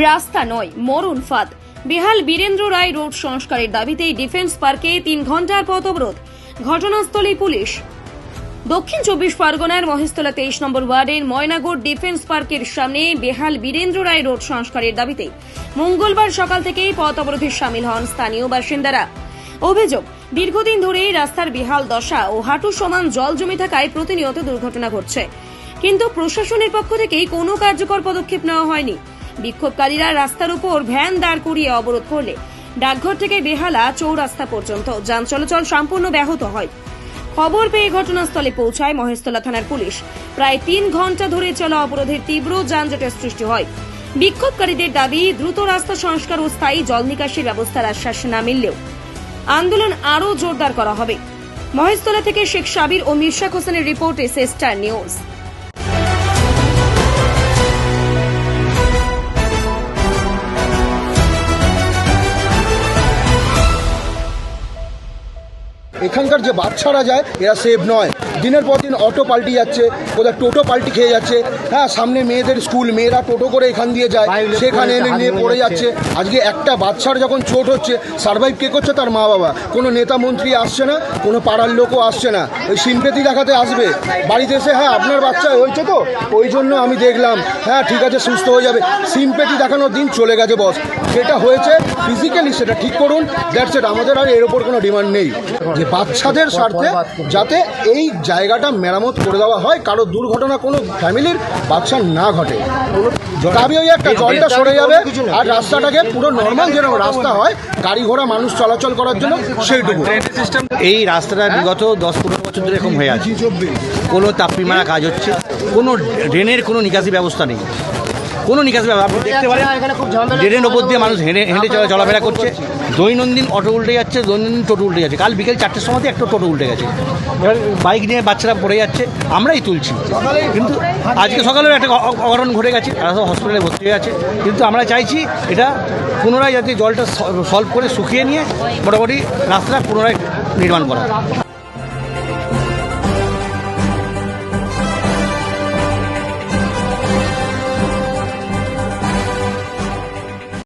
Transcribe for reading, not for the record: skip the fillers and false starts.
রাস্তা নয় মরণ ফাঁদ। বেহাল বীরেন্দ্র রায় রোড সংস্কারের দাবিতেই ডিফেন্স পার্কে 3 ঘন্টার পথ অবরোধ। ঘটনাস্থলে পুলিশ। দক্ষিণ 24 পরগনার মহেশতলা 23 নম্বর ওয়ার্ডের ময়নাগড় ডিফেন্স পার্কের সামনে বেহাল বীরেন্দ্র রায় রোড সংস্কারের দাবিতে মঙ্গলবার সকাল থেকেই পথ অবরোধে শামিল হন স্থানীয় বাসিন্দারা। অভিযোগ, দীর্ঘদিন ধরেই রাস্তার বেহাল দশা ও হাঁটু সমান জল জমে থাকায় প্রতিনিয়ত দুর্ঘটনা ঘটছে, কিন্তু প্রশাসনের পক্ষ থেকেই কোনো কার্যকর পদক্ষেপ নেওয়া হয়নি। বিক্ষোভকারীরা রাস্তার উপর ভ্যান দাঁড় করিয়ে অবরোধ করলে ডাকঘর থেকে বেহালা চৌরাস্তা পর্যন্ত যান চলাচল সম্পূর্ণ ব্যাহত হয়। খবর পেয়ে ঘটনাস্থলে পৌঁছায় মহেশতলা থানার পুলিশ। প্রায় 3 ঘন্টা ধরে চলা অবরোধের তীব্র যানজটের সৃষ্টি হয়। বিক্ষোভকারীদের দাবি, দ্রুত রাস্তা সংস্কার ও স্থায়ী জল নিকাশির ব্যবস্থার আশ্বাস না মিললেও আন্দোলন আরও জোরদার করা হবে। মহেশতলা থেকে শেখ সাবির ও মির্শাক হোসেনের রিপোর্ট, এসএস স্টার নিউজ। এখানকার যে বাচ্চারা যায় এরা সেফ নয়। দিনের পর দিন অটো পাল্টি যাচ্ছে, কোথায় টোটো পাল্টি খেয়ে যাচ্ছে। হ্যাঁ, সামনে মেয়েদের স্কুল, মেয়েরা টোটো করে এখান দিয়ে যায়, সেখানে নিয়ে পড়ে যাচ্ছে। আজকে একটা বাচ্চার যখন চোট হচ্ছে, সার্ভাইভ কে করছে? তার মা বাবা। কোনো নেতা মন্ত্রী আসছে না, কোনো পাড়ার লোকও আসছে না। ওই সিম্পেথি দেখাতে আসবে বাড়িতে এসে, হ্যাঁ আপনার বাচ্চা হয়েছে তো ওই জন্য আমি দেখলাম, হ্যাঁ ঠিক আছে সুস্থ হয়ে যাবে। সিম্পেথি দেখানোর দিন চলে গেছে বস। যেটা হয়েছে ফিজিক্যালি সেটা ঠিক করুন, দ্যাটস ইট। আমাদের আর এর ওপর কোনো ডিমান্ড নেই। যে বাচ্চাদের স্বার্থে যাতে এই জায়গাটা মেরামত করে দেওয়া হয়, কারো দুর্ঘটনা কোনো ফ্যামিলির বাচ্চা না ঘটে। দাবি ওই একটা, জলটা সরে যাবে আর রাস্তাটাকে পুরো নর্মাল যেন রাস্তা হয়, গাড়ি ঘোড়া মানুষ চলাচল করার জন্য সেইটুকু। এই রাস্তাটা বিগত 10-15 বছর ধরে এরকম হয়ে আছে। কোনো তাপ্পি মারা কাজ হচ্ছে, কোনো ড্রেনের কোনো নিকাশি ব্যবস্থা নেই, কোনো নিকাশি ব্যবস্থা। আপনি দেখতে পারেন ড্রেনের ওপর দিয়ে মানুষ হেঁটে চলাফেরা করছে। দৈনন্দিন অটো উল্টে যাচ্ছে, দৈনন্দিন টোটো উল্টে যাচ্ছে। কাল বিকেল 4টের সময়তে একটা টোটো উল্টে গেছে। এবার বাইক নিয়ে বাচ্চারা পড়ে যাচ্ছে, আমরাই তুলছি। কিন্তু আজকে সকালেও একটা অঘটন ঘটে গেছে, তারা সব হসপিটালে ভর্তি হয়ে আছে। কিন্তু আমরা চাইছি এটা পুনরায় যাতে জলটা সলভ করে শুকিয়ে নিয়ে মোটামুটি রাস্তাটা পুনরায় নির্মাণ করা।